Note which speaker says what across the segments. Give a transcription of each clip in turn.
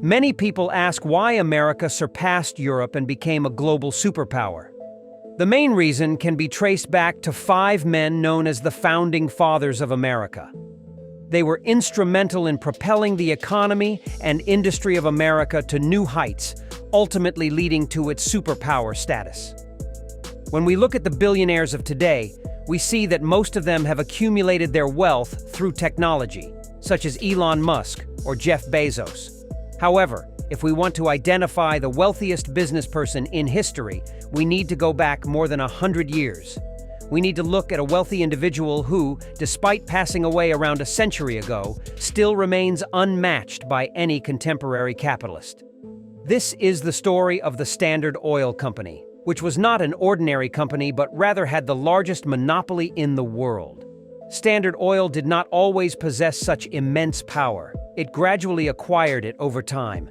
Speaker 1: Many people ask why America surpassed Europe and became a global superpower. The main reason can be traced back to 5 men known as the Founding Fathers of America. They were instrumental in propelling the economy and industry of America to new heights, ultimately leading to its superpower status. When we look at the billionaires of today, we see that most of them have accumulated their wealth through technology, such as Elon Musk or Jeff Bezos. However, if we want to identify the wealthiest business person in history, we need to go back more than 100 years. We need to look at a wealthy individual who, despite passing away around a century ago, still remains unmatched by any contemporary capitalist. This is the story of the Standard Oil Company, which was not an ordinary company but rather had the largest monopoly in the world. Standard Oil did not always possess such immense power. It gradually acquired it over time.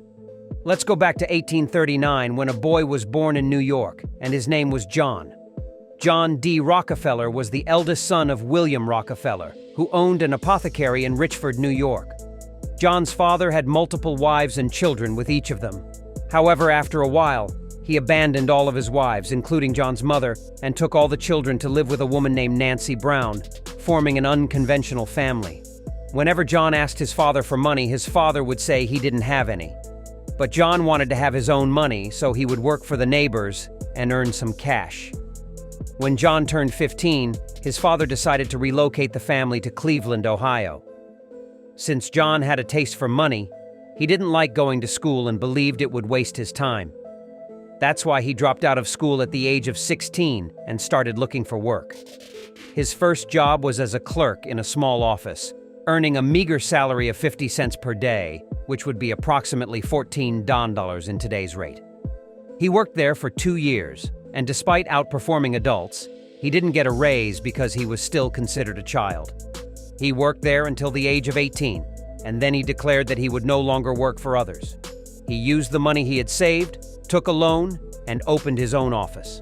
Speaker 1: Let's go back to 1839 when a boy was born in New York, and his name was John. John D. Rockefeller was the eldest son of William Rockefeller, who owned an apothecary in Richford, New York. John's father had multiple wives and children with each of them. However, after a while, he abandoned all of his wives, including John's mother, and took all the children to live with a woman named Nancy Brown, forming an unconventional family. Whenever John asked his father for money, his father would say he didn't have any. But John wanted to have his own money, so he would work for the neighbors and earn some cash. When John turned 15, his father decided to relocate the family to Cleveland, Ohio. Since John had a taste for money, he didn't like going to school and believed it would waste his time. That's why he dropped out of school at the age of 16 and started looking for work. His first job was as a clerk in a small office, earning a meager salary of 50 cents per day, which would be approximately $14 in today's rate. He worked there for 2 years, and despite outperforming adults, he didn't get a raise because he was still considered a child. He worked there until the age of 18, and then he declared that he would no longer work for others. He used the money he had saved, took a loan, and opened his own office.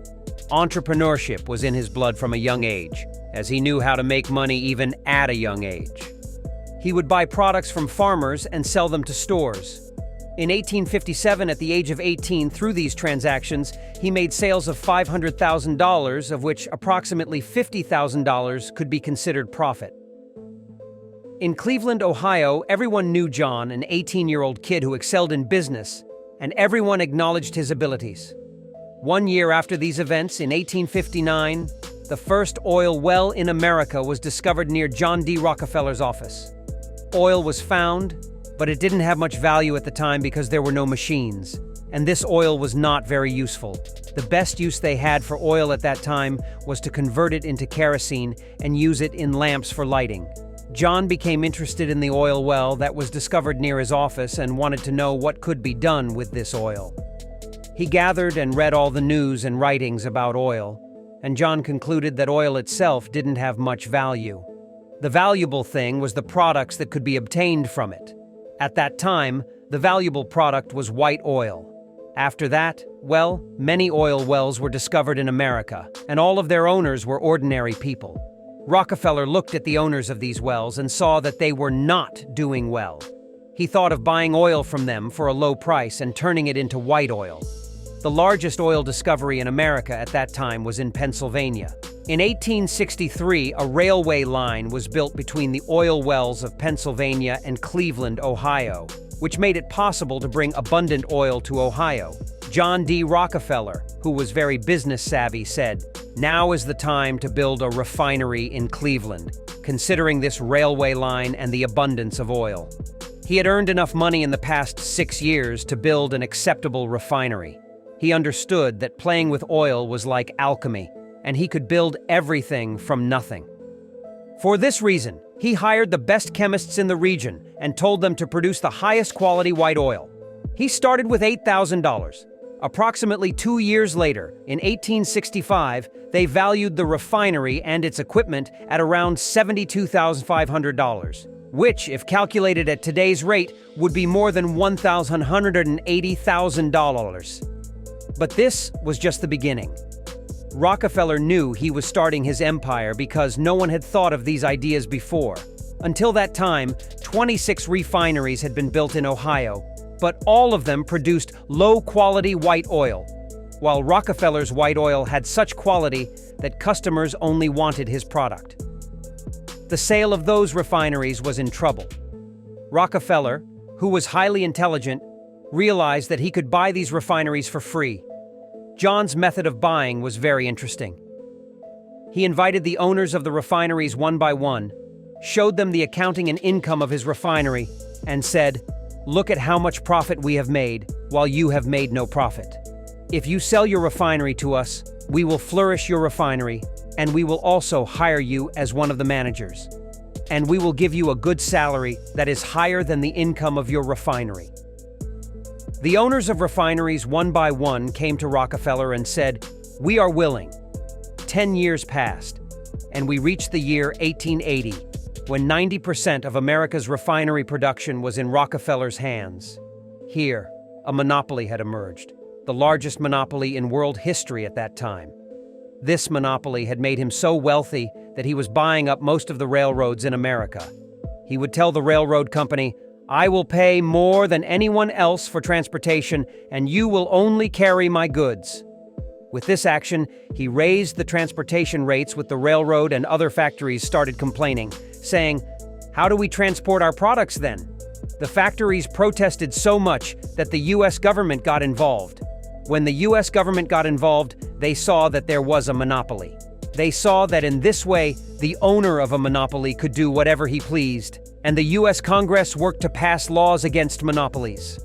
Speaker 1: Entrepreneurship was in his blood from a young age, as he knew how to make money even at a young age. He would buy products from farmers and sell them to stores. In 1857, at the age of 18, through these transactions, he made sales of $500,000, of which approximately $50,000 could be considered profit. In Cleveland, Ohio, everyone knew John, an 18-year-old kid who excelled in business, and everyone acknowledged his abilities. 1 year after these events, in 1859, the first oil well in America was discovered near John D. Rockefeller's office. Oil was found, but it didn't have much value at the time because there were no machines, and this oil was not very useful. The best use they had for oil at that time was to convert it into kerosene and use it in lamps for lighting. John became interested in the oil well that was discovered near his office and wanted to know what could be done with this oil. He gathered and read all the news and writings about oil, and John concluded that oil itself didn't have much value. The valuable thing was the products that could be obtained from it. At that time, the valuable product was white oil. After that, well, many oil wells were discovered in America, and all of their owners were ordinary people. Rockefeller looked at the owners of these wells and saw that they were not doing well. He thought of buying oil from them for a low price and turning it into white oil. The largest oil discovery in America at that time was in Pennsylvania. In 1863, a railway line was built between the oil wells of Pennsylvania and Cleveland, Ohio, which made it possible to bring abundant oil to Ohio. John D. Rockefeller, who was very business savvy, said, "Now is the time to build a refinery in Cleveland, considering this railway line and the abundance of oil." He had earned enough money in the past 6 years to build an acceptable refinery. He understood that playing with oil was like alchemy, and he could build everything from nothing. For this reason, he hired the best chemists in the region and told them to produce the highest quality white oil. He started with $8,000. Approximately 2 years later, in 1865, they valued the refinery and its equipment at around $72,500, which, if calculated at today's rate, would be more than $180,000. But this was just the beginning. Rockefeller knew he was starting his empire because no one had thought of these ideas before. Until that time, 26 refineries had been built in Ohio, but all of them produced low-quality white oil, while Rockefeller's white oil had such quality that customers only wanted his product. The sale of those refineries was in trouble. Rockefeller, who was highly intelligent, realized that he could buy these refineries for free. John's method of buying was very interesting. He invited the owners of the refineries one by one, showed them the accounting and income of his refinery, and said, "Look at how much profit we have made, while you have made no profit. If you sell your refinery to us, we will flourish your refinery, and we will also hire you as one of the managers. And we will give you a good salary that is higher than the income of your refinery." The owners of refineries one by one came to Rockefeller and said, "We are willing." 10 years passed, and we reached the year 1880, when 90% of America's refinery production was in Rockefeller's hands. Here, a monopoly had emerged, the largest monopoly in world history at that time. This monopoly had made him so wealthy that he was buying up most of the railroads in America. He would tell the railroad company, "I will pay more than anyone else for transportation, and you will only carry my goods." With this action, he raised the transportation rates with the railroad, and other factories started complaining, saying, "How do we transport our products then?" The factories protested so much that the U.S. government got involved. When the U.S. government got involved, they saw that there was a monopoly. They saw that in this way, the owner of a monopoly could do whatever he pleased, and the U.S. Congress worked to pass laws against monopolies.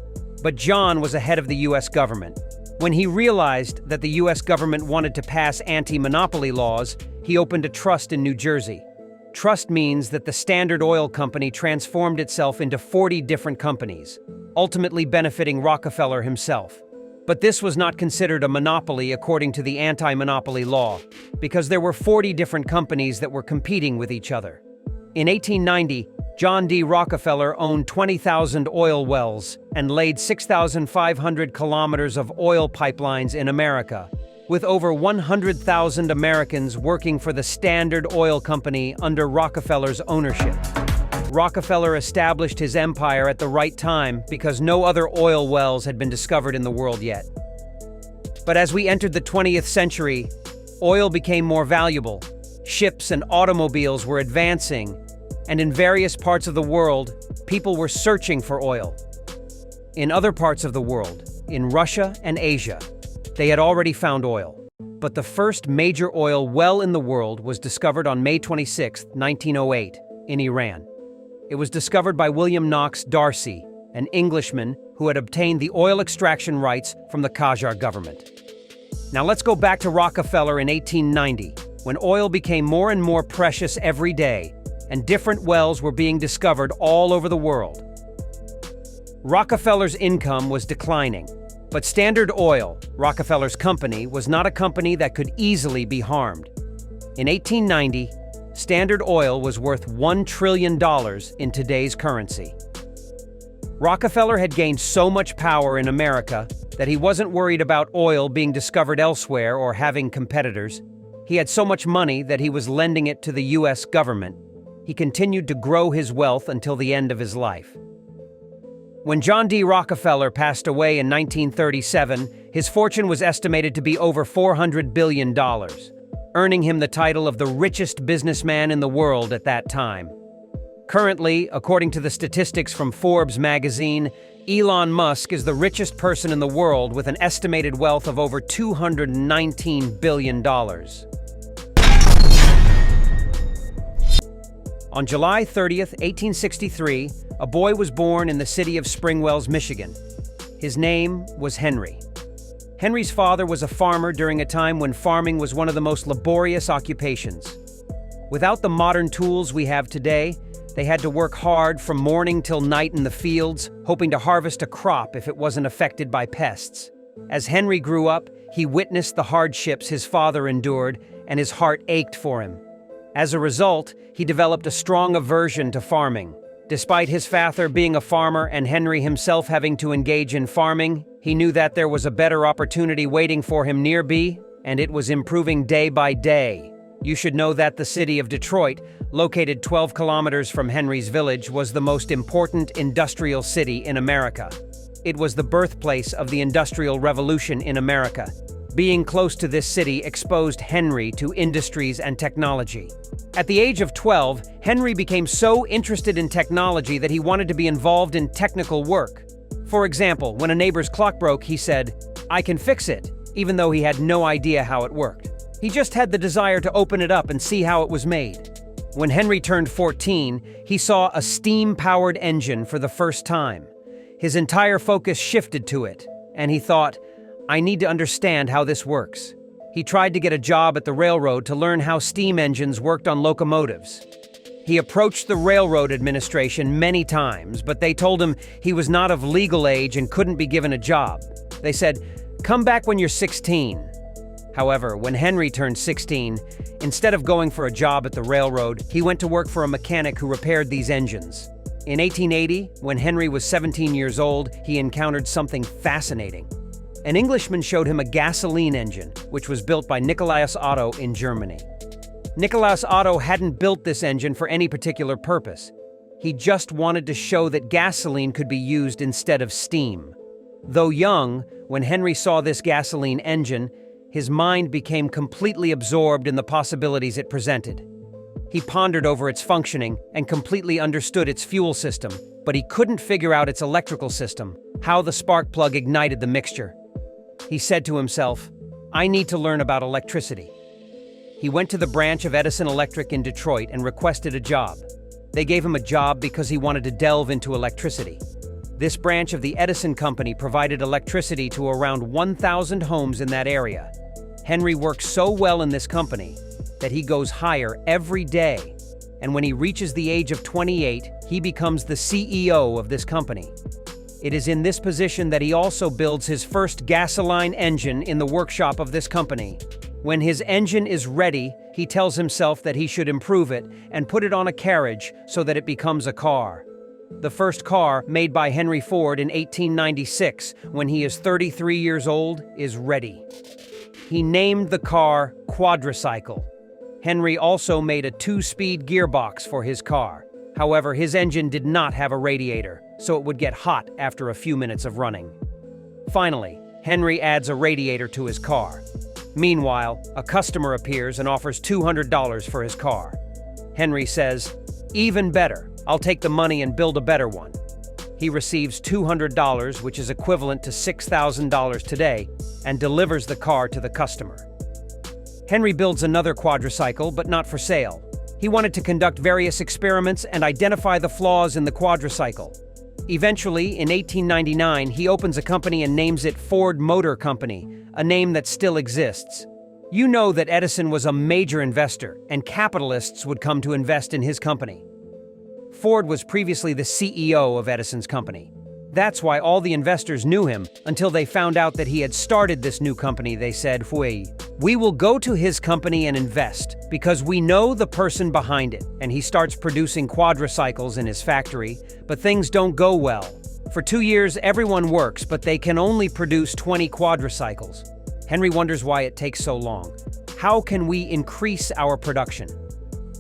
Speaker 1: But John was ahead of the U.S. government. When he realized that the U.S. government wanted to pass anti-monopoly laws, he opened a trust in New Jersey. Trust means that the Standard Oil Company transformed itself into 40 different companies, ultimately benefiting Rockefeller himself. But this was not considered a monopoly according to the anti-monopoly law, because there were 40 different companies that were competing with each other. In 1890, John D. Rockefeller owned 20,000 oil wells and laid 6,500 kilometers of oil pipelines in America, with over 100,000 Americans working for the Standard Oil Company under Rockefeller's ownership. Rockefeller established his empire at the right time because no other oil wells had been discovered in the world yet. But as we entered the 20th century, oil became more valuable. Ships and automobiles were advancing, and in various parts of the world, people were searching for oil. In other parts of the world, in Russia and Asia, they had already found oil. But the first major oil well in the world was discovered on May 26, 1908, in Iran. It was discovered by William Knox Darcy, an Englishman who had obtained the oil extraction rights from the Qajar government. Now let's go back to Rockefeller in 1890, when oil became more and more precious every day, and different wells were being discovered all over the world. Rockefeller's income was declining, but Standard Oil, Rockefeller's company, was not a company that could easily be harmed. In 1890, Standard Oil was worth $1 trillion in today's currency. Rockefeller had gained so much power in America that he wasn't worried about oil being discovered elsewhere or having competitors. He had so much money that he was lending it to the U.S. government. He continued to grow his wealth until the end of his life. When John D. Rockefeller passed away in 1937, his fortune was estimated to be over $400 billion, earning him the title of the richest businessman in the world at that time. Currently, according to the statistics from Forbes magazine, Elon Musk is the richest person in the world with an estimated wealth of over $219 billion. On July 30th, 1863, a boy was born in the city of Springwells, Michigan. His name was Henry. Henry's father was a farmer during a time when farming was one of the most laborious occupations. Without the modern tools we have today, they had to work hard from morning till night in the fields, hoping to harvest a crop if it wasn't affected by pests. As Henry grew up, he witnessed the hardships his father endured, and his heart ached for him. As a result, he developed a strong aversion to farming. Despite his father being a farmer and Henry himself having to engage in farming, he knew that there was a better opportunity waiting for him nearby, and it was improving day by day. You should know that the city of Detroit, located 12 kilometers from Henry's village, was the most important industrial city in America. It was the birthplace of the Industrial Revolution in America. Being close to this city exposed Henry to industries and technology. At the age of 12, Henry became so interested in technology that he wanted to be involved in technical work. For example, when a neighbor's clock broke, he said, "I can fix it," even though he had no idea how it worked. He just had the desire to open it up and see how it was made. When Henry turned 14, he saw a steam-powered engine for the first time. His entire focus shifted to it, and he thought, "I need to understand how this works." He tried to get a job at the railroad to learn how steam engines worked on locomotives. He approached the railroad administration many times, but they told him he was not of legal age and couldn't be given a job. They said, "Come back when you're 16. However, when Henry turned 16, instead of going for a job at the railroad, he went to work for a mechanic who repaired these engines. In 1880, when Henry was 17 years old, he encountered something fascinating. An Englishman showed him a gasoline engine, which was built by Nikolaus Otto in Germany. Nikolaus Otto hadn't built this engine for any particular purpose. He just wanted to show that gasoline could be used instead of steam. Though young, when Henry saw this gasoline engine, his mind became completely absorbed in the possibilities it presented. He pondered over its functioning and completely understood its fuel system, but he couldn't figure out its electrical system, how the spark plug ignited the mixture. He said to himself, "I need to learn about electricity." He went to the branch of Edison Electric in Detroit and requested a job. They gave him a job because he wanted to delve into electricity. This branch of the Edison Company provided electricity to around 1,000 homes in that area. Henry worked so well in this company that he goes higher every day, and when he reaches the age of 28, he becomes the CEO of this company. It is in this position that he also builds his first gasoline engine in the workshop of this company. When his engine is ready, he tells himself that he should improve it and put it on a carriage so that it becomes a car. The first car, made by Henry Ford in 1896, when he is 33 years old, is ready. He named the car Quadricycle. Henry also made a 2-speed gearbox for his car. However, his engine did not have a radiator, so it would get hot after a few minutes of running. Finally, Henry adds a radiator to his car. Meanwhile, a customer appears and offers $200 for his car. Henry says, "Even better, I'll take the money and build a better one." He receives $200, which is equivalent to $6,000 today, and delivers the car to the customer. Henry builds another quadricycle, but not for sale. He wanted to conduct various experiments and identify the flaws in the quadricycle. Eventually, in 1899, he opens a company and names it Ford Motor Company, a name that still exists. You know that Edison was a major investor, and capitalists would come to invest in his company. Ford was previously the CEO of Edison's company. That's why all the investors knew him until they found out that he had started this new company. They said, "We will go to his company and invest because we know the person behind it." And he starts producing quadricycles in his factory, but things don't go well. For 2 years, everyone works, but they can only produce 20 quadricycles. Henry wonders why it takes so long. How can we increase our production?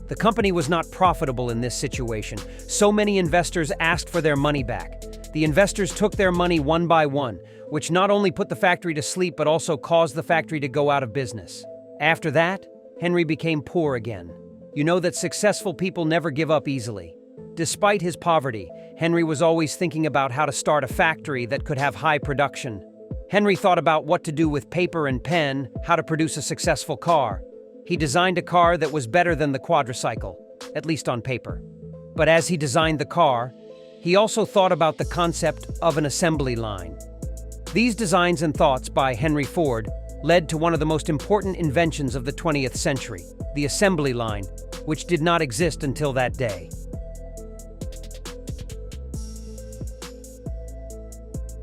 Speaker 1: The company was not profitable in this situation. So many investors asked for their money back. The investors took their money one by one, which not only put the factory to sleep but also caused the factory to go out of business. After that, Henry became poor again. You know that successful people never give up easily. Despite his poverty, Henry was always thinking about how to start a factory that could have high production. Henry thought about what to do with paper and pen, how to produce a successful car. He designed a car that was better than the quadricycle, at least on paper. But as he designed the car, he also thought about the concept of an assembly line. These designs and thoughts by Henry Ford led to one of the most important inventions of the 20th century, the assembly line, which did not exist until that day.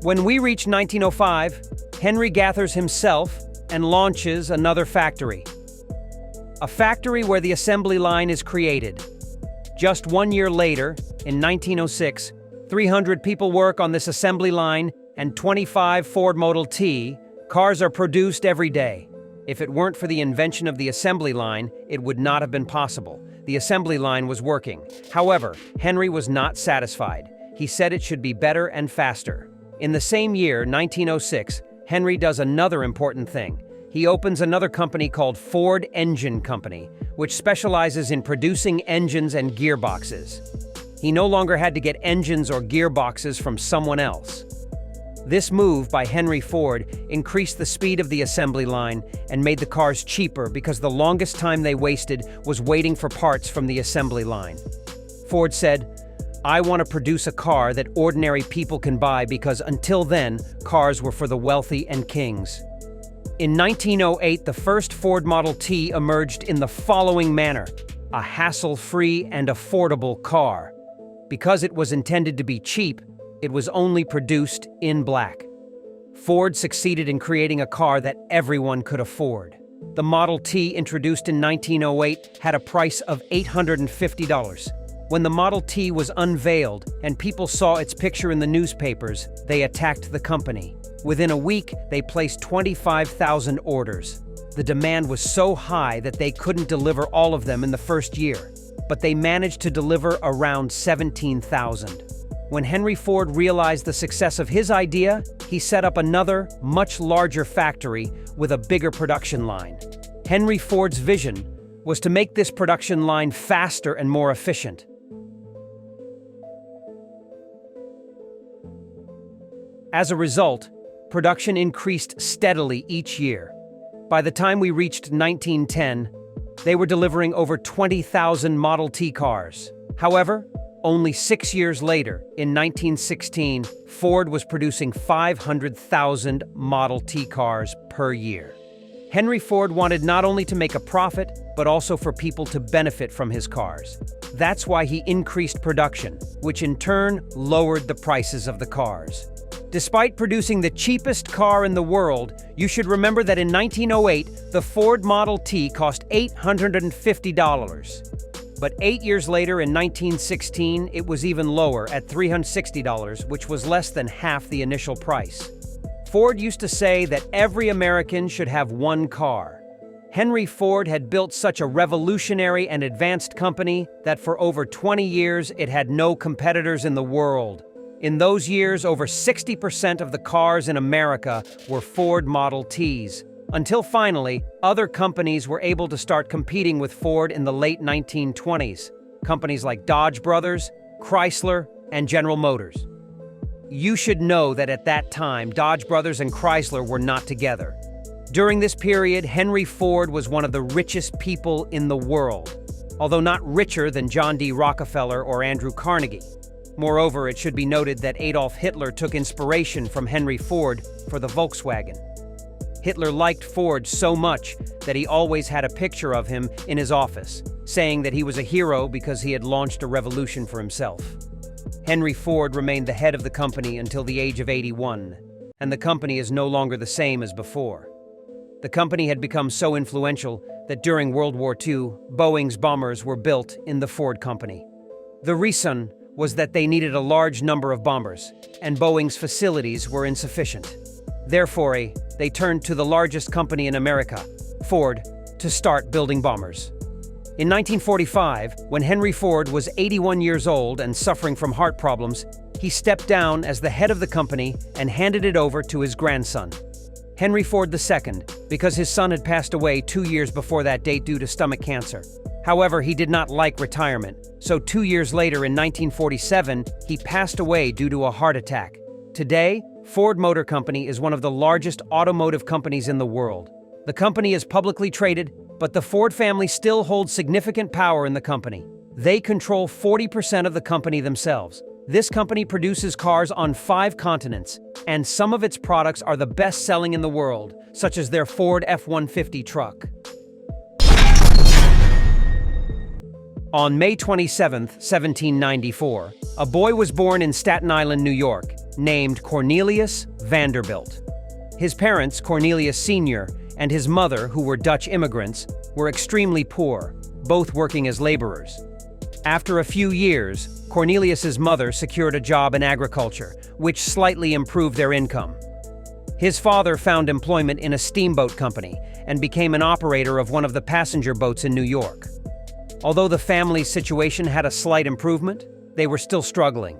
Speaker 1: When we reach 1905, Henry gathers himself and launches another factory. A factory where the assembly line is created. Just 1 year later, in 1906, 300 people work on this assembly line and 25 Ford Model T cars are produced every day. If it weren't for the invention of the assembly line, it would not have been possible. The assembly line was working. However, Henry was not satisfied. He said it should be better and faster. In the same year, 1906, Henry does another important thing. He opens another company called Ford Engine Company, which specializes in producing engines and gearboxes. He no longer had to get engines or gearboxes from someone else. This move by Henry Ford increased the speed of the assembly line and made the cars cheaper because the longest time they wasted was waiting for parts from the assembly line. Ford said, "I want to produce a car that ordinary people can buy because until then, cars were for the wealthy and kings." In 1908, the first Ford Model T emerged in the following manner: a hassle-free and affordable car. Because it was intended to be cheap, it was only produced in black. Ford succeeded in creating a car that everyone could afford. The Model T, introduced in 1908, had a price of $850. When the Model T was unveiled and people saw its picture in the newspapers, they attacked the company. Within a week, they placed 25,000 orders. The demand was so high that they couldn't deliver all of them in the first year, but they managed to deliver around 17,000. When Henry Ford realized the success of his idea, he set up another, much larger factory with a bigger production line. Henry Ford's vision was to make this production line faster and more efficient. As a result, production increased steadily each year. By the time we reached 1910, they were delivering over 20,000 Model T cars. However, only 6 years later, in 1916, Ford was producing 500,000 Model T cars per year. Henry Ford wanted not only to make a profit, but also for people to benefit from his cars. That's why he increased production, which in turn lowered the prices of the cars. Despite producing the cheapest car in the world, you should remember that in 1908, the Ford Model T cost $850. But 8 years later, in 1916, it was even lower at $360, which was less than half the initial price. Ford used to say that every American should have one car. Henry Ford had built such a revolutionary and advanced company that for over 20 years it had no competitors in the world. In those years, over 60% of the cars in America were Ford Model Ts, until finally, other companies were able to start competing with Ford in the late 1920s. Companies like Dodge Brothers, Chrysler, and General Motors. You should know that at that time, Dodge Brothers and Chrysler were not together. During this period, Henry Ford was one of the richest people in the world, although not richer than John D. Rockefeller or Andrew Carnegie. Moreover, it should be noted that Adolf Hitler took inspiration from Henry Ford for the Volkswagen. Hitler liked Ford so much that he always had a picture of him in his office, saying that he was a hero because he had launched a revolution for himself. Henry Ford remained the head of the company until the age of 81, and the company is no longer the same as before. The company had become so influential that during World War II, Boeing's bombers were built in the Ford company. The reason was that they needed a large number of bombers, and Boeing's facilities were insufficient. Therefore, they turned to the largest company in America, Ford, to start building bombers. In 1945, when Henry Ford was 81 years old and suffering from heart problems, he stepped down as the head of the company and handed it over to his grandson, Henry Ford II, because his son had passed away 2 years before that date due to stomach cancer. However, he did not like retirement, so 2 years later in 1947, he passed away due to a heart attack. Today, Ford Motor Company is one of the largest automotive companies in the world. The company is publicly traded, but the Ford family still holds significant power in the company. They control 40% of the company themselves. This company produces cars on 5 continents, and some of its products are the best-selling in the world, such as their Ford F-150 truck. On May 27, 1794, a boy was born in Staten Island, New York, named Cornelius Vanderbilt. His parents, Cornelius Sr., and his mother, who were Dutch immigrants, were extremely poor, both working as laborers. After a few years, Cornelius's mother secured a job in agriculture, which slightly improved their income. His father found employment in a steamboat company and became an operator of one of the passenger boats in New York. Although the family's situation had a slight improvement, they were still struggling.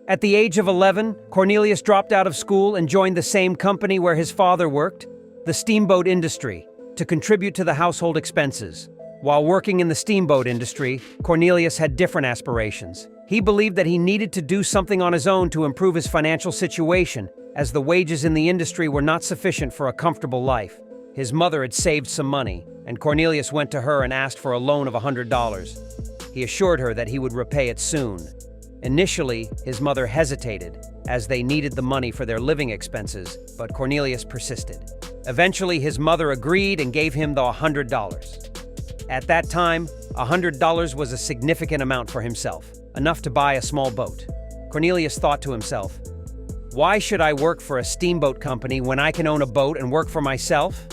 Speaker 1: At the age of 11, Cornelius dropped out of school and joined the same company where his father worked, the steamboat industry, to contribute to the household expenses. While working in the steamboat industry, Cornelius had different aspirations. He believed that he needed to do something on his own to improve his financial situation, as the wages in the industry were not sufficient for a comfortable life. His mother had saved some money, and Cornelius went to her and asked for a loan of $100. He assured her that he would repay it soon. Initially, his mother hesitated, as they needed the money for their living expenses, but Cornelius persisted. Eventually, his mother agreed and gave him the $100. At that time, $100 was a significant amount for himself, enough to buy a small boat. Cornelius thought to himself, "Why should I work for a steamboat company when I can own a boat and work for myself?"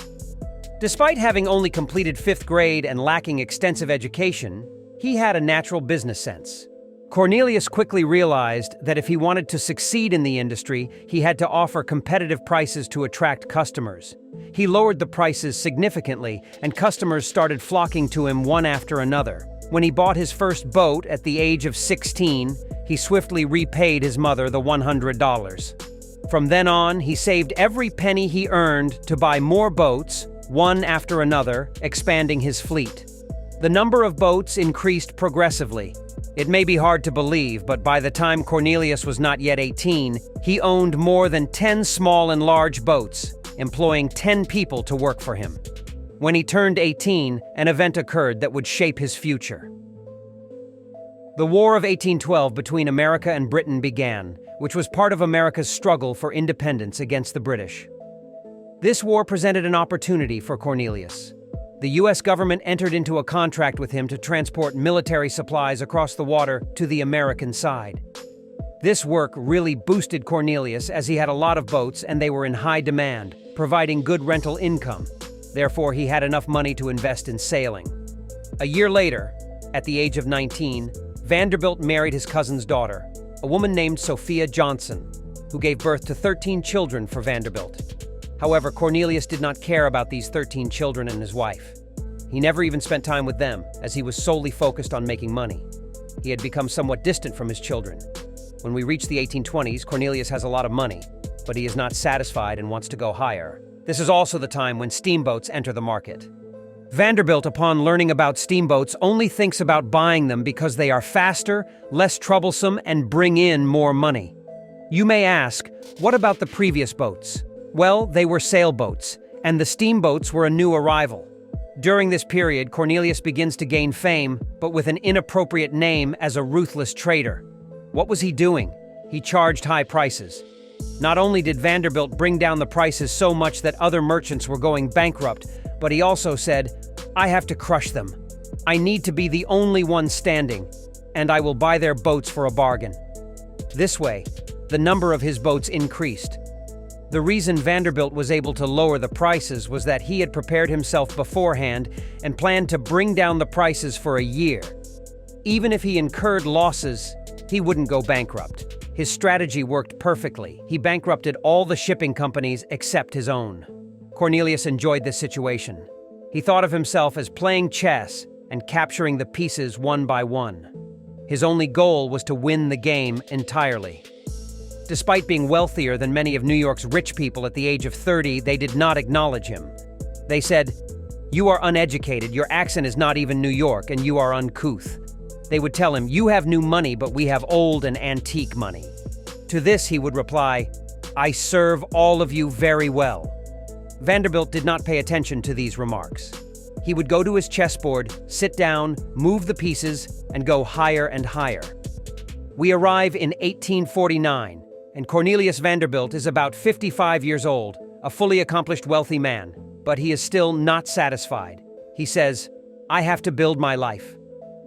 Speaker 1: Despite having only completed 5th grade and lacking extensive education, he had a natural business sense. Cornelius quickly realized that if he wanted to succeed in the industry, he had to offer competitive prices to attract customers. He lowered the prices significantly, and customers started flocking to him one after another. When he bought his first boat at the age of 16, he swiftly repaid his mother the $100. From then on, he saved every penny he earned to buy more boats, one after another, expanding his fleet. The number of boats increased progressively. It may be hard to believe, but by the time Cornelius was not yet 18, he owned more than 10 small and large boats, employing 10 people to work for him. When he turned 18, an event occurred that would shape his future. The War of 1812 between America and Britain began, which was part of America's struggle for independence against the British. This war presented an opportunity for Cornelius. The U.S. government entered into a contract with him to transport military supplies across the water to the American side. This work really boosted Cornelius, as he had a lot of boats and they were in high demand, providing good rental income. Therefore, he had enough money to invest in sailing. A year later, at the age of 19, Vanderbilt married his cousin's daughter, a woman named Sophia Johnson, who gave birth to 13 children for Vanderbilt. However, Cornelius did not care about these 13 children and his wife. He never even spent time with them, as he was solely focused on making money. He had become somewhat distant from his children. When we reach the 1820s, Cornelius has a lot of money, but he is not satisfied and wants to go higher. This is also the time when steamboats enter the market. Vanderbilt, upon learning about steamboats, only thinks about buying them because they are faster, less troublesome, and bring in more money. You may ask, what about the previous boats? Well, they were sailboats, and the steamboats were a new arrival. During this period, Cornelius begins to gain fame, but with an inappropriate name as a ruthless trader. What was he doing? He charged high prices. Not only did Vanderbilt bring down the prices so much that other merchants were going bankrupt, but he also said, "I have to crush them. I need to be the only one standing, and I will buy their boats for a bargain." This way, the number of his boats increased. The reason Vanderbilt was able to lower the prices was that he had prepared himself beforehand and planned to bring down the prices for a year. Even if he incurred losses, he wouldn't go bankrupt. His strategy worked perfectly. He bankrupted all the shipping companies except his own. Cornelius enjoyed this situation. He thought of himself as playing chess and capturing the pieces one by one. His only goal was to win the game entirely. Despite being wealthier than many of New York's rich people at the age of 30, they did not acknowledge him. They said, "You are uneducated, your accent is not even New York, and you are uncouth." They would tell him, "You have new money, but we have old and antique money." To this he would reply, "I serve all of you very well." Vanderbilt did not pay attention to these remarks. He would go to his chessboard, sit down, move the pieces, and go higher and higher. We arrive in 1849. And Cornelius Vanderbilt is about 55 years old, a fully accomplished wealthy man, but he is still not satisfied. He says, "I have to build my life."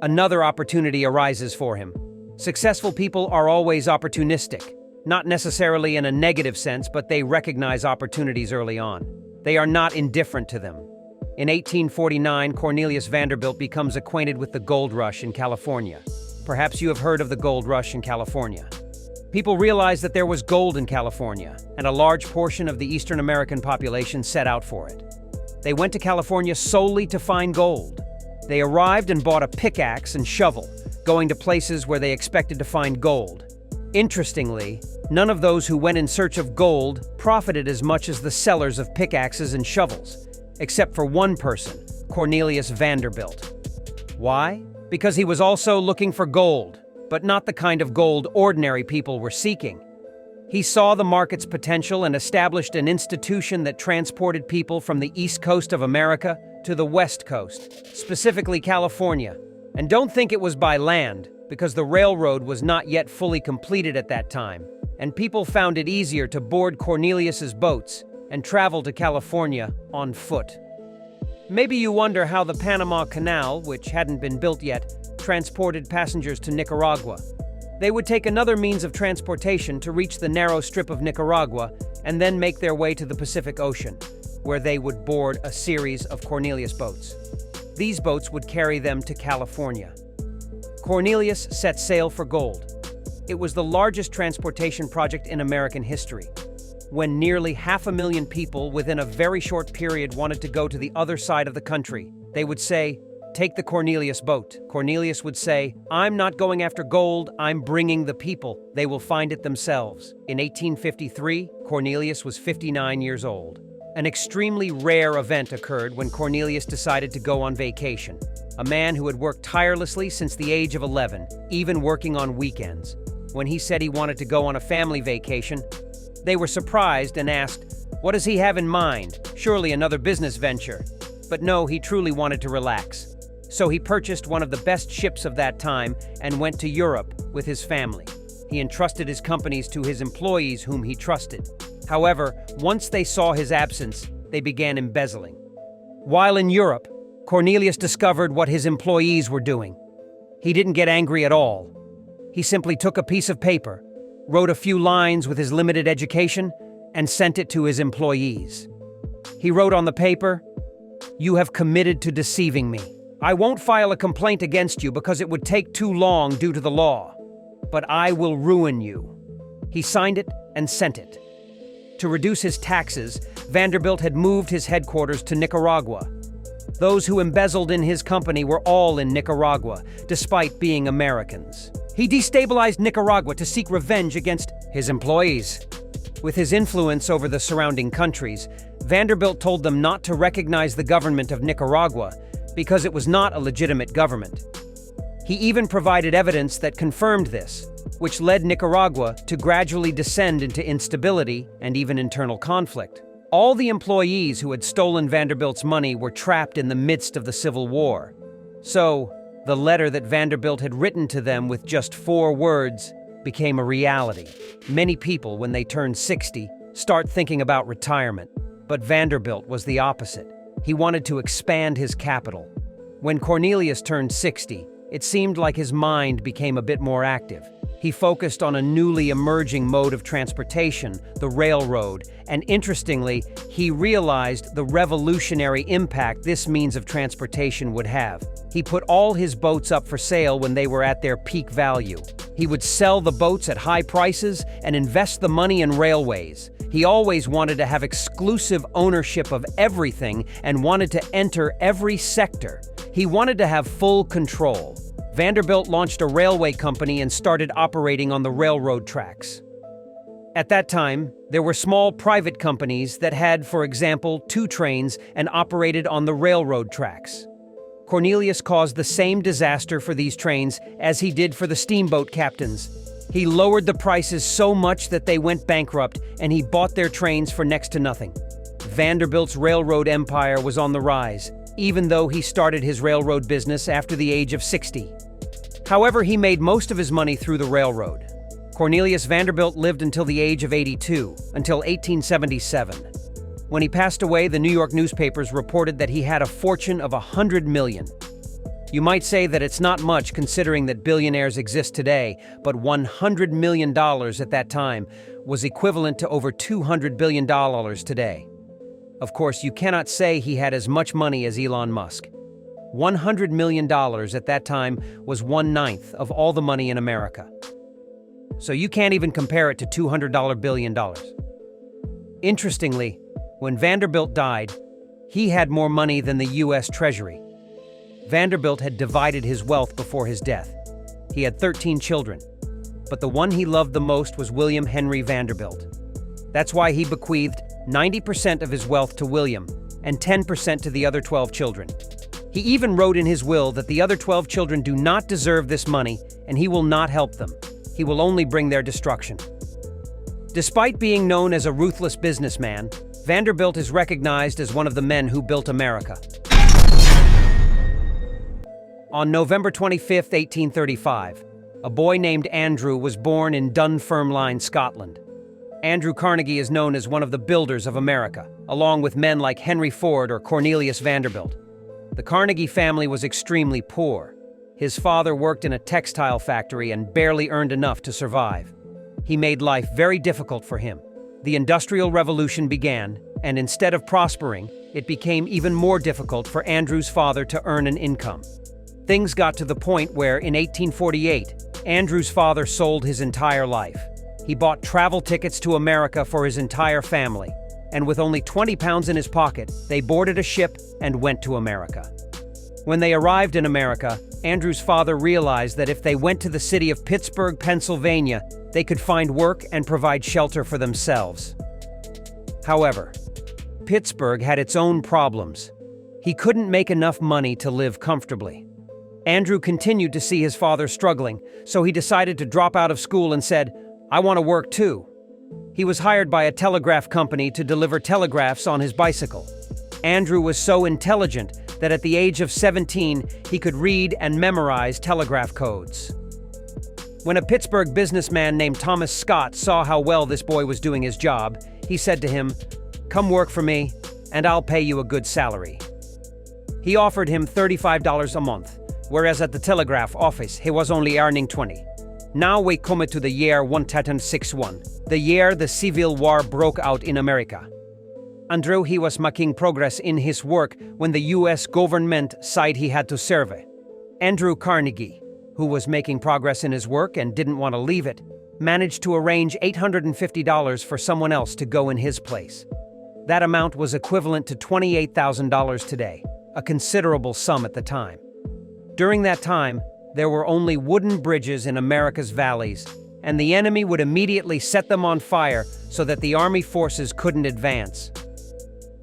Speaker 1: Another opportunity arises for him. Successful people are always opportunistic, not necessarily in a negative sense, but they recognize opportunities early on. They are not indifferent to them. In 1849, Cornelius Vanderbilt becomes acquainted with the gold rush in California. Perhaps you have heard of the gold rush in California. People realized that there was gold in California, and a large portion of the Eastern American population set out for it. They went to California solely to find gold. They arrived and bought a pickaxe and shovel, going to places where they expected to find gold. Interestingly, none of those who went in search of gold profited as much as the sellers of pickaxes and shovels, except for one person, Cornelius Vanderbilt. Why? Because he was also looking for gold, but not the kind of gold ordinary people were seeking. He saw the market's potential and established an institution that transported people from the East Coast of America to the West Coast, specifically California. And don't think it was by land, because the railroad was not yet fully completed at that time, and people found it easier to board Cornelius's boats and travel to California on foot. Maybe you wonder how the Panama Canal, which hadn't been built yet, transported passengers to Nicaragua. They would take another means of transportation to reach the narrow strip of Nicaragua and then make their way to the Pacific Ocean, where they would board a series of Cornelius boats. These boats would carry them to California. Cornelius set sail for gold. It was the largest transportation project in American history. When nearly 500,000 people within a very short period wanted to go to the other side of the country, they would say, "Take the Cornelius boat." Cornelius would say, "I'm not going after gold, I'm bringing the people. They will find it themselves." In 1853, Cornelius was 59 years old. An extremely rare event occurred when Cornelius decided to go on vacation. A man who had worked tirelessly since the age of 11, even working on weekends. When he said he wanted to go on a family vacation, they were surprised and asked, "What does he have in mind? Surely another business venture." But no, he truly wanted to relax. So he purchased one of the best ships of that time and went to Europe with his family. He entrusted his companies to his employees whom he trusted. However, once they saw his absence, they began embezzling. While in Europe, Cornelius discovered what his employees were doing. He didn't get angry at all. He simply took a piece of paper, wrote a few lines with his limited education, and sent it to his employees. He wrote on the paper, "You have committed to deceiving me. I won't file a complaint against you because it would take too long due to the law, but I will ruin you." He signed it and sent it. To reduce his taxes, Vanderbilt had moved his headquarters to Nicaragua. Those who embezzled in his company were all in Nicaragua, despite being Americans. He destabilized Nicaragua to seek revenge against his employees. With his influence over the surrounding countries, Vanderbilt told them not to recognize the government of Nicaragua because it was not a legitimate government. He even provided evidence that confirmed this, which led Nicaragua to gradually descend into instability and even internal conflict. All the employees who had stolen Vanderbilt's money were trapped in the midst of the Civil War. So, the letter that Vanderbilt had written to them with just 4 words became a reality. Many people, when they turn 60, start thinking about retirement. But Vanderbilt was the opposite. He wanted to expand his capital. When Cornelius turned 60, it seemed like his mind became a bit more active. He focused on a newly emerging mode of transportation, the railroad, and interestingly, he realized the revolutionary impact this means of transportation would have. He put all his boats up for sale when they were at their peak value. He would sell the boats at high prices and invest the money in railways. He always wanted to have exclusive ownership of everything and wanted to enter every sector. He wanted to have full control. Vanderbilt launched a railway company and started operating on the railroad tracks. At that time, there were small private companies that had, for example, 2 trains and operated on the railroad tracks. Cornelius caused the same disaster for these trains as he did for the steamboat captains. He lowered the prices so much that they went bankrupt, and he bought their trains for next to nothing. Vanderbilt's railroad empire was on the rise, even though he started his railroad business after the age of 60. However, he made most of his money through the railroad. Cornelius Vanderbilt lived until the age of 82, until 1877. When he passed away, the New York newspapers reported that he had a fortune of $100 million. You might say that it's not much considering that billionaires exist today, but $100 million at that time was equivalent to over $200 billion today. Of course, you cannot say he had as much money as Elon Musk. $100 million at that time was 1/9 of all the money in America. So you can't even compare it to $200 billion. Interestingly, when Vanderbilt died, he had more money than the U.S. Treasury. Vanderbilt had divided his wealth before his death. He had 13 children. but the one he loved the most was William Henry Vanderbilt. That's why he bequeathed 90% of his wealth to William and 10% to the other 12 children. He even wrote in his will that the other 12 children do not deserve this money and he will not help them. He will only bring their destruction. Despite being known as a ruthless businessman, Vanderbilt is recognized as one of the men who built America. On November 25, 1835, a boy named Andrew was born in Dunfermline, Scotland. Andrew Carnegie is known as one of the builders of America, along with men like Henry Ford or Cornelius Vanderbilt. The Carnegie family was extremely poor. His father worked in a textile factory and barely earned enough to survive. He made life very difficult for him. The Industrial Revolution began, and instead of prospering, it became even more difficult for Andrew's father to earn an income. Things got to the point where, in 1848, Andrew's father sold his entire life. He bought travel tickets to America for his entire family, and with only 20 pounds in his pocket, they boarded a ship and went to America. When they arrived in America, Andrew's father realized that if they went to the city of Pittsburgh, Pennsylvania, they could find work and provide shelter for themselves. However, Pittsburgh had its own problems. He couldn't make enough money to live comfortably. Andrew continued to see his father struggling, so he decided to drop out of school and said, "I want to work too." He was hired by a telegraph company to deliver telegraphs on his bicycle. Andrew was so intelligent that at the age of 17, he could read and memorize telegraph codes. When a Pittsburgh businessman named Thomas Scott saw how well this boy was doing his job, he said to him, "Come work for me, and I'll pay you a good salary." He offered him $35 a month, whereas at the telegraph office he was only earning 20. Now we come to the year 1861, the year the Civil War broke out in America. Andrew he was making progress in his work when the US government said he had to serve. Andrew Carnegie, who was making progress in his work and didn't want to leave it, managed to arrange $850 for someone else to go in his place. That amount was equivalent to $28,000 today, a considerable sum at the time. During that time, there were only wooden bridges in America's valleys, and the enemy would immediately set them on fire so that the army forces couldn't advance.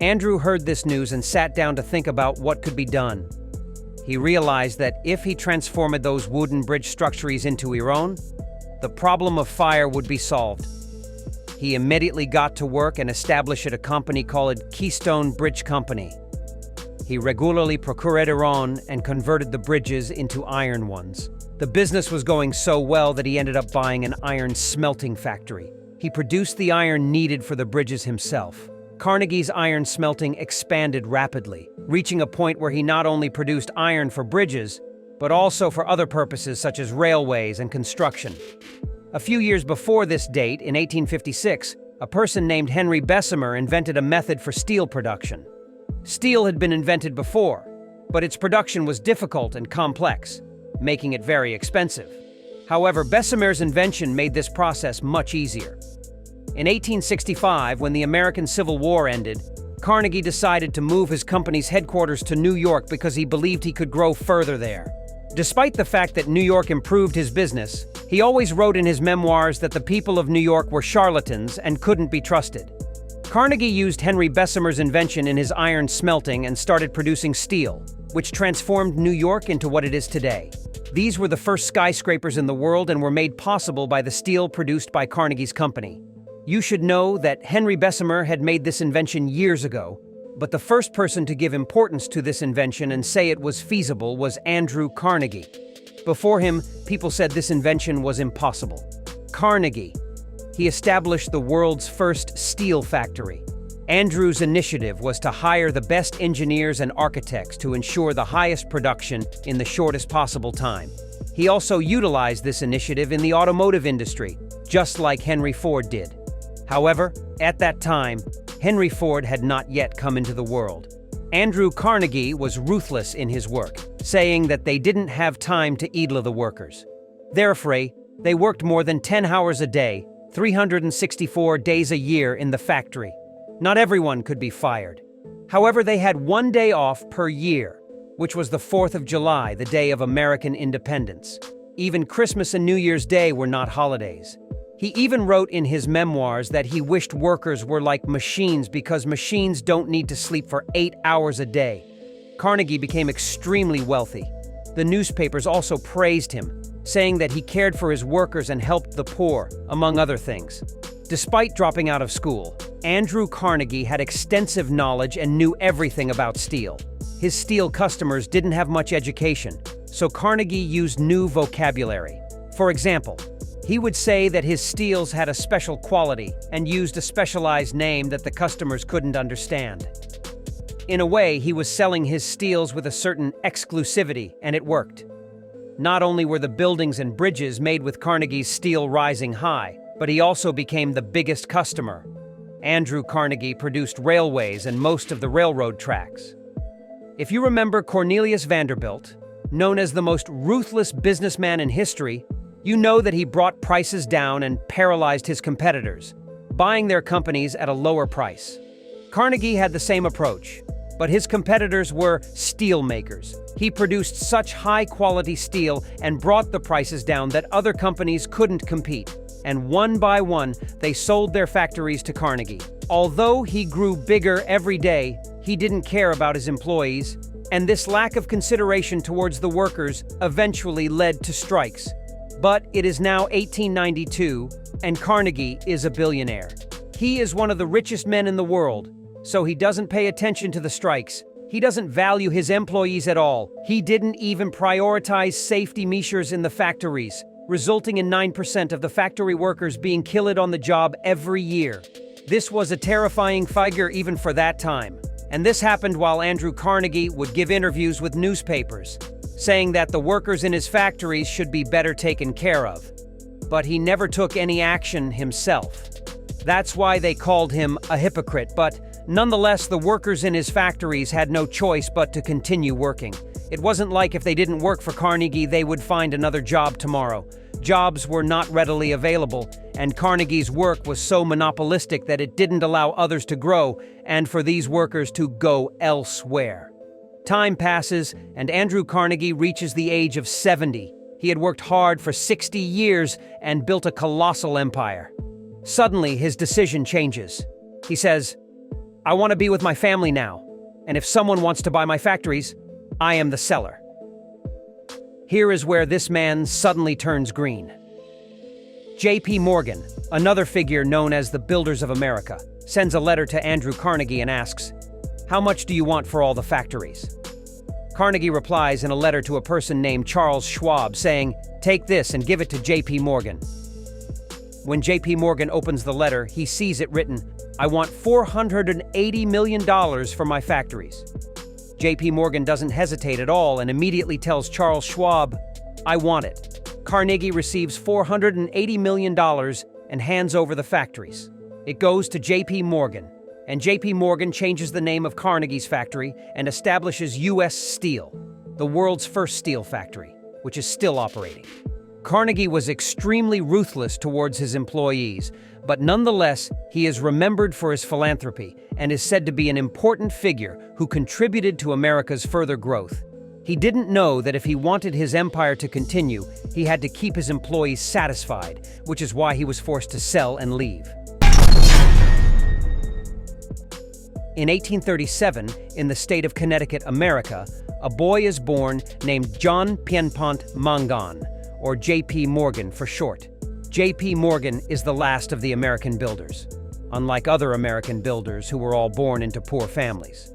Speaker 1: Andrew heard this news and sat down to think about what could be done. He realized that if he transformed those wooden bridge structures into Iran, the problem of fire would be solved. He immediately got to work and established a company called Keystone Bridge Company. He regularly procured iron and converted the bridges into iron ones. The business was going so well that he ended up buying an iron smelting factory. He produced the iron needed for the bridges himself. Carnegie's iron smelting expanded rapidly, reaching a point where he not only produced iron for bridges, but also for other purposes such as railways and construction. A few years before this date, in 1856, a person named Henry Bessemer invented a method for steel production. Steel had been invented before, but its production was difficult and complex, making it very expensive. However, Bessemer's invention made this process much easier. In 1865, when the American Civil War ended, Carnegie decided to move his company's headquarters to New York because he believed he could grow further there. Despite the fact that New York improved his business, he always wrote in his memoirs that the people of New York were charlatans and couldn't be trusted. Carnegie used Henry Bessemer's invention in his iron smelting and started producing steel, which transformed New York into what it is today. These were the first skyscrapers in the world and were made possible by the steel produced by Carnegie's company. You should know that Henry Bessemer had made this invention years ago, but the first person to give importance to this invention and say it was feasible was Andrew Carnegie. Before him, people said this invention was impossible. Carnegie. He established the world's first steel factory. Andrew's initiative was to hire the best engineers and architects to ensure the highest production in the shortest possible time. He also utilized this initiative in the automotive industry, just like Henry Ford did. However, at that time, Henry Ford had not yet come into the world. Andrew Carnegie was ruthless in his work, saying that they didn't have time to idle the workers. Therefore, they worked more than 10 hours a day, 364 days a year in the factory. Not everyone could be fired. However, they had one day off per year, which was the 4th of July, the day of American independence. Even Christmas and New Year's Day were not holidays. He even wrote in his memoirs that he wished workers were like machines because machines don't need to sleep for 8 hours a day. Carnegie became extremely wealthy. The newspapers also praised him, saying that he cared for his workers and helped the poor, among other things. Despite dropping out of school, Andrew Carnegie had extensive knowledge and knew everything about steel. His steel customers didn't have much education, so Carnegie used new vocabulary. For example, he would say that his steels had a special quality and used a specialized name that the customers couldn't understand. In a way, he was selling his steels with a certain exclusivity, and it worked. Not only were the buildings and bridges made with Carnegie's steel rising high, but he also became the biggest customer. Andrew Carnegie produced railways and most of the railroad tracks. If you remember Cornelius Vanderbilt, known as the most ruthless businessman in history, you know that he brought prices down and paralyzed his competitors, buying their companies at a lower price. Carnegie had the same approach, but his competitors were steel makers. He produced such high-quality steel and brought the prices down that other companies couldn't compete, and one by one, they sold their factories to Carnegie. Although he grew bigger every day, he didn't care about his employees, and this lack of consideration towards the workers eventually led to strikes. But it is now 1892, and Carnegie is a billionaire. He is one of the richest men in the world, so he doesn't pay attention to the strikes. He doesn't value his employees at all. He didn't even prioritize safety measures in the factories, resulting in 9% of the factory workers being killed on the job every year. This was a terrifying figure even for that time. And this happened while Andrew Carnegie would give interviews with newspapers, saying that the workers in his factories should be better taken care of. But he never took any action himself. That's why they called him a hypocrite, but nonetheless, the workers in his factories had no choice but to continue working. It wasn't like if they didn't work for Carnegie, they would find another job tomorrow. Jobs were not readily available, and Carnegie's work was so monopolistic that it didn't allow others to grow and for these workers to go elsewhere. Time passes, and Andrew Carnegie reaches the age of 70. He had worked hard for 60 years and built a colossal empire. Suddenly, his decision changes. He says, "I want to be with my family now, and if someone wants to buy my factories, I am the seller." Here is where this man suddenly turns green. J.P. Morgan, another figure known as the Builders of America, sends a letter to Andrew Carnegie and asks, "How much do you want for all the factories?" Carnegie replies in a letter to a person named Charles Schwab saying, "Take this and give it to J.P. Morgan." When J.P. Morgan opens the letter, he sees it written, "I want $480 million for my factories." J.P. Morgan doesn't hesitate at all and immediately tells Charles Schwab, "I want it." Carnegie receives $480 million and hands over the factories. It goes to J.P. Morgan, and J.P. Morgan changes the name of Carnegie's factory and establishes U.S. Steel, the world's first steel factory, which is still operating. Carnegie was extremely ruthless towards his employees, but nonetheless, he is remembered for his philanthropy and is said to be an important figure who contributed to America's further growth. He didn't know that if he wanted his empire to continue, he had to keep his employees satisfied, which is why he was forced to sell and leave. In 1837, in the state of Connecticut, America, a boy is born named John Pierpont Mangan, or J.P. Morgan for short. J.P. Morgan is the last of the American builders, unlike other American builders who were all born into poor families.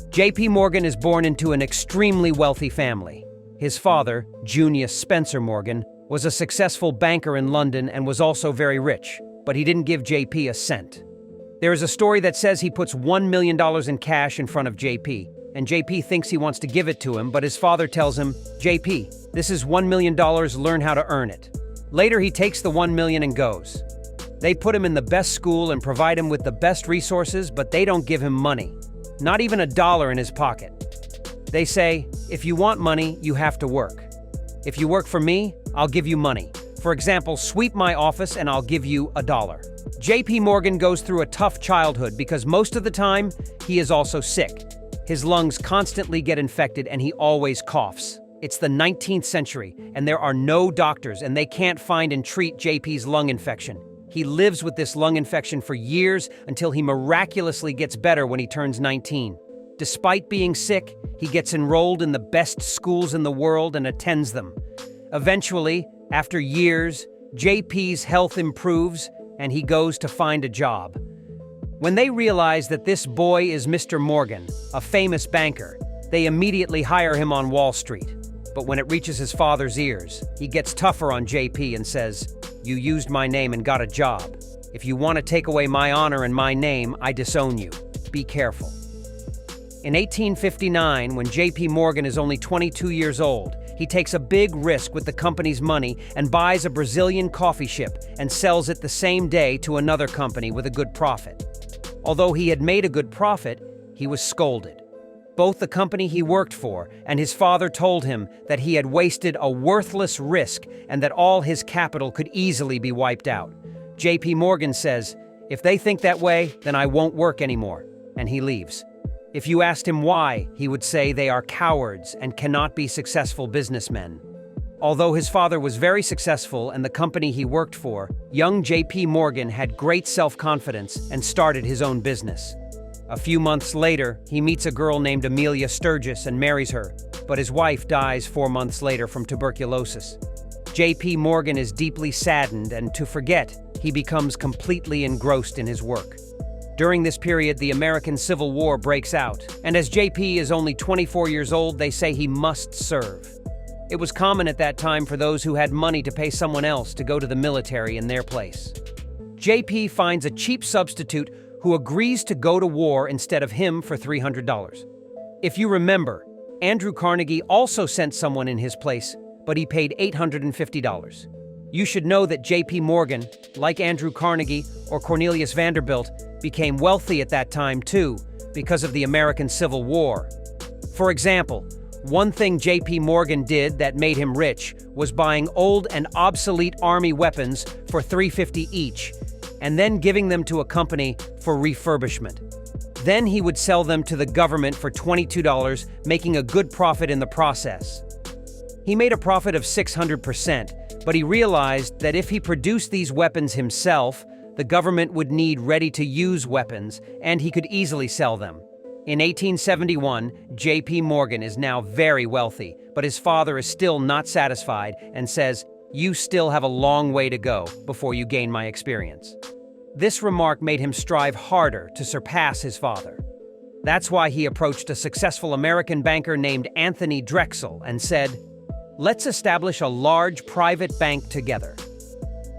Speaker 1: J.P. Morgan is born into an extremely wealthy family. His father, Junius Spencer Morgan, was a successful banker in London and was also very rich, but he didn't give J.P. a cent. There is a story that says he puts $1 million in cash in front of J.P., and J.P. thinks he wants to give it to him, but his father tells him, "J.P., this is $1 million, learn how to earn it." Later, he takes the $1 million and goes. They put him in the best school and provide him with the best resources, but they don't give him money. Not even $1 in his pocket. They say, "If you want money, you have to work. If you work for me, I'll give you money. For example, sweep my office and I'll give you $1. J.P. Morgan goes through a tough childhood because most of the time, he is also sick. His lungs constantly get infected and he always coughs. It's the 19th century, and there are no doctors, and they can't find and treat JP's lung infection. He lives with this lung infection for years until he miraculously gets better when he turns 19. Despite being sick, he gets enrolled in the best schools in the world and attends them. Eventually, after years, JP's health improves, and he goes to find a job. When they realize that this boy is Mr. Morgan, a famous banker, they immediately hire him on Wall Street. But when it reaches his father's ears, he gets tougher on JP and says, "You used my name and got a job. If you want to take away my honor and my name, I disown you. Be careful." In 1859, when JP Morgan is only 22 years old, he takes a big risk with the company's money and buys a Brazilian coffee ship and sells it the same day to another company with a good profit. Although he had made a good profit, he was scolded. Both the company he worked for and his father told him that he had wasted a worthless risk and that all his capital could easily be wiped out. JP Morgan says, "If they think that way, then I won't work anymore," and he leaves. If you asked him why, he would say they are cowards and cannot be successful businessmen. Although his father was very successful and the company he worked for, young JP Morgan had great self-confidence and started his own business. A few months later, he meets a girl named Amelia Sturgis and marries her, but his wife dies 4 months later from tuberculosis. JP Morgan is deeply saddened, and to forget, he becomes completely engrossed in his work. During this period, the American Civil War breaks out, and as JP is only 24 years old, they say he must serve. It was common at that time for those who had money to pay someone else to go to the military in their place. JP finds a cheap substitute who agrees to go to war instead of him for $300. If you remember, Andrew Carnegie also sent someone in his place, but he paid $850. You should know that JP Morgan, like Andrew Carnegie or Cornelius Vanderbilt, became wealthy at that time too, because of the American Civil War. For example, one thing JP Morgan did that made him rich was buying old and obsolete army weapons for $350 each, and then giving them to a company for refurbishment. Then he would sell them to the government for $22, making a good profit in the process. He made a profit of 600%, but he realized that if he produced these weapons himself, the government would need ready-to-use weapons, and he could easily sell them. In 1871, JP Morgan is now very wealthy, but his father is still not satisfied and says, "You still have a long way to go before you gain my experience." This remark made him strive harder to surpass his father. That's why he approached a successful American banker named Anthony Drexel and said, "Let's establish a large private bank together."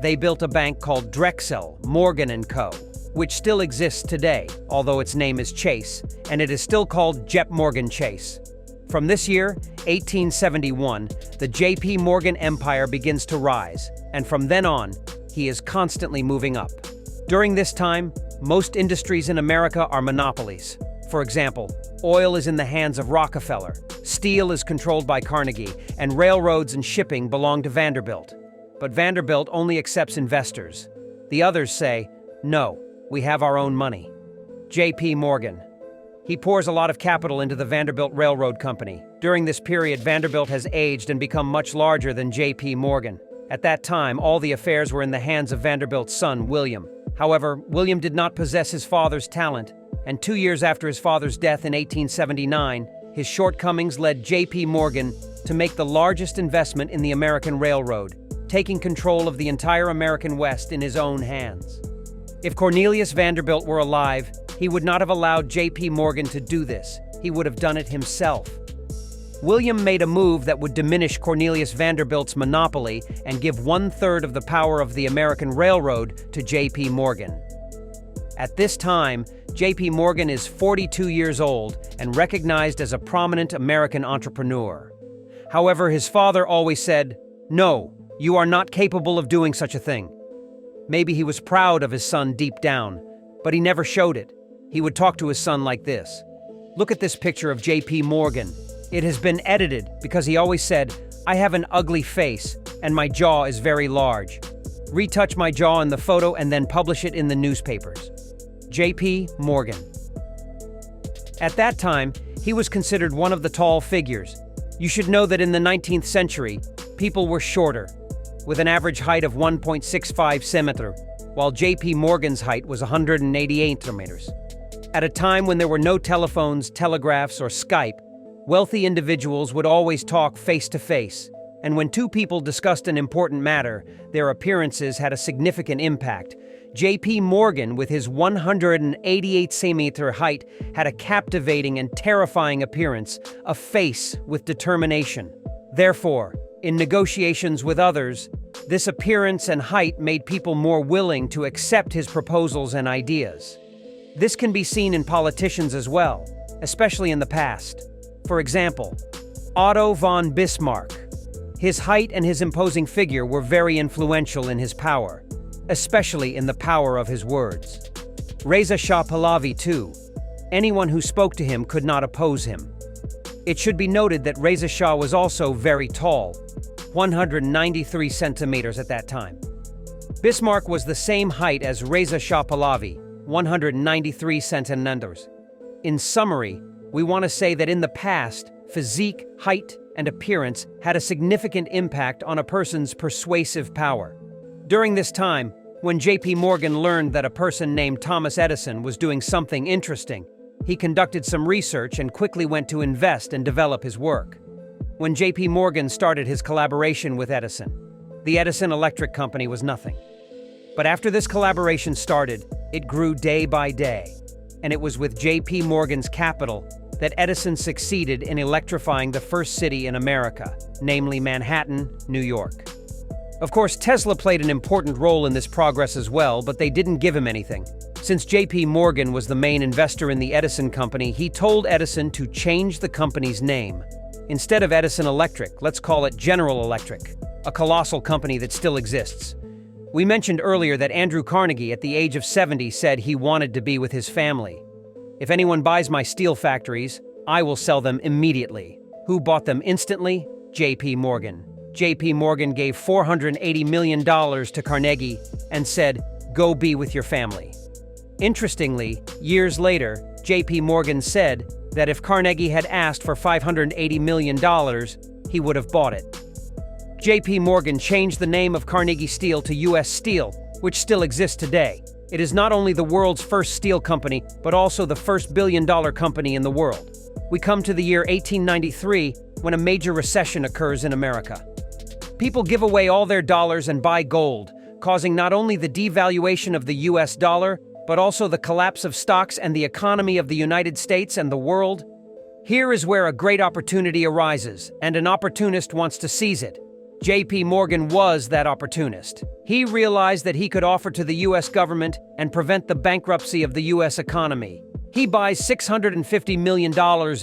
Speaker 1: They built a bank called Drexel, Morgan & Co., which still exists today, although its name is Chase, and it is still called JP Morgan Chase. From this year, 1871, the JP Morgan empire begins to rise, and from then on, he is constantly moving up. During this time, most industries in America are monopolies. For example, oil is in the hands of Rockefeller, steel is controlled by Carnegie, and railroads and shipping belong to Vanderbilt. But Vanderbilt only accepts investors. The others say, "No, we have our own money." JP Morgan. He pours a lot of capital into the Vanderbilt Railroad Company. During this period, Vanderbilt has aged and become much larger than JP Morgan. At that time, all the affairs were in the hands of Vanderbilt's son, William. However, William did not possess his father's talent, and 2 years after his father's death in 1879, his shortcomings led JP Morgan to make the largest investment in the American railroad, taking control of the entire American West in his own hands. If Cornelius Vanderbilt were alive, he would not have allowed JP Morgan to do this. He would have done it himself. William made a move that would diminish Cornelius Vanderbilt's monopoly and give 1/3 of the power of the American railroad to JP Morgan. At this time, JP Morgan is 42 years old and recognized as a prominent American entrepreneur. However, his father always said, "No, you are not capable of doing such a thing." Maybe he was proud of his son deep down, but he never showed it. He would talk to his son like this. Look at this picture of JP Morgan. It has been edited because he always said, "I have an ugly face and my jaw is very large. Retouch my jaw in the photo and then publish it in the newspapers." JP Morgan. At that time, he was considered one of the tall figures. You should know that in the 19th century, people were shorter, with an average height of 1.65 centimeter, while J.P. Morgan's height was 188 meters. At a time when there were no telephones, telegraphs, or Skype, wealthy individuals would always talk face to face, and when two people discussed an important matter, their appearances had a significant impact. J.P. Morgan, with his 188 centimeter height, had a captivating and terrifying appearance, a face with determination. Therefore, in negotiations with others, this appearance and height made people more willing to accept his proposals and ideas. This can be seen in politicians as well, especially in the past. For example, Otto von Bismarck. His height and his imposing figure were very influential in his power, especially in the power of his words. Reza Shah Pahlavi too. Anyone who spoke to him could not oppose him. It should be noted that Reza Shah was also very tall, 193 centimeters at that time. Bismarck was the same height as Reza Shah Pahlavi, 193 centimeters. In summary, we want to say that in the past, physique, height, and appearance had a significant impact on a person's persuasive power. During this time, when J.P. Morgan learned that a person named Thomas Edison was doing something interesting, he conducted some research and quickly went to invest and develop his work. When J.P. Morgan started his collaboration with Edison, the Edison Electric Company was nothing. But after this collaboration started, it grew day by day, and it was with J.P. Morgan's capital that Edison succeeded in electrifying the first city in America, namely Manhattan, New York. Of course, Tesla played an important role in this progress as well, but they didn't give him anything. Since J.P. Morgan was the main investor in the Edison Company, he told Edison to change the company's name. Instead of Edison Electric, let's call it General Electric, a colossal company that still exists. We mentioned earlier that Andrew Carnegie, at the age of 70, said he wanted to be with his family. If anyone buys my steel factories, I will sell them immediately. Who bought them instantly? J.P. Morgan. J.P. Morgan gave $480 million to Carnegie and said, "Go be with your family." Interestingly, years later, J.P. Morgan said that if Carnegie had asked for $580 million, he would have bought it. J.P. Morgan changed the name of Carnegie Steel to U.S. Steel, which still exists today. It is not only the world's first steel company, but also the first billion-dollar company in the world. We come to the year 1893, when a major recession occurs in America. People give away all their dollars and buy gold, causing not only the devaluation of the U.S. dollar, but also the collapse of stocks and the economy of the United States and the world. Here is where a great opportunity arises, and an opportunist wants to seize it. J.P. Morgan was that opportunist. He realized that he could offer to the U.S. government and prevent the bankruptcy of the U.S. economy. He buys $650 million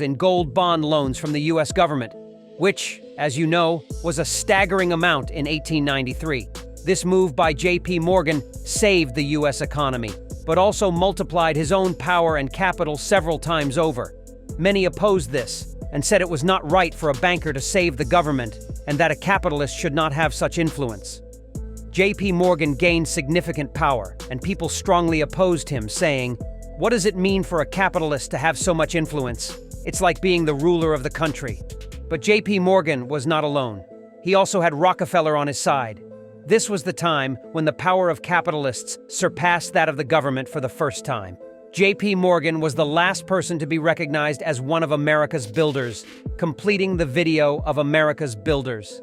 Speaker 1: in gold bond loans from the U.S. government, which, as you know, was a staggering amount in 1893. This move by J.P. Morgan saved the U.S. economy, but also multiplied his own power and capital several times over. Many opposed this and said it was not right for a banker to save the government and that a capitalist should not have such influence. J.P. Morgan gained significant power, and people strongly opposed him, saying, "What does it mean for a capitalist to have so much influence? It's like being the ruler of the country." But J.P. Morgan was not alone. He also had Rockefeller on his side. This was the time when the power of capitalists surpassed that of the government for the first time. J.P. Morgan was the last person to be recognized as one of America's builders, completing the video of America's builders.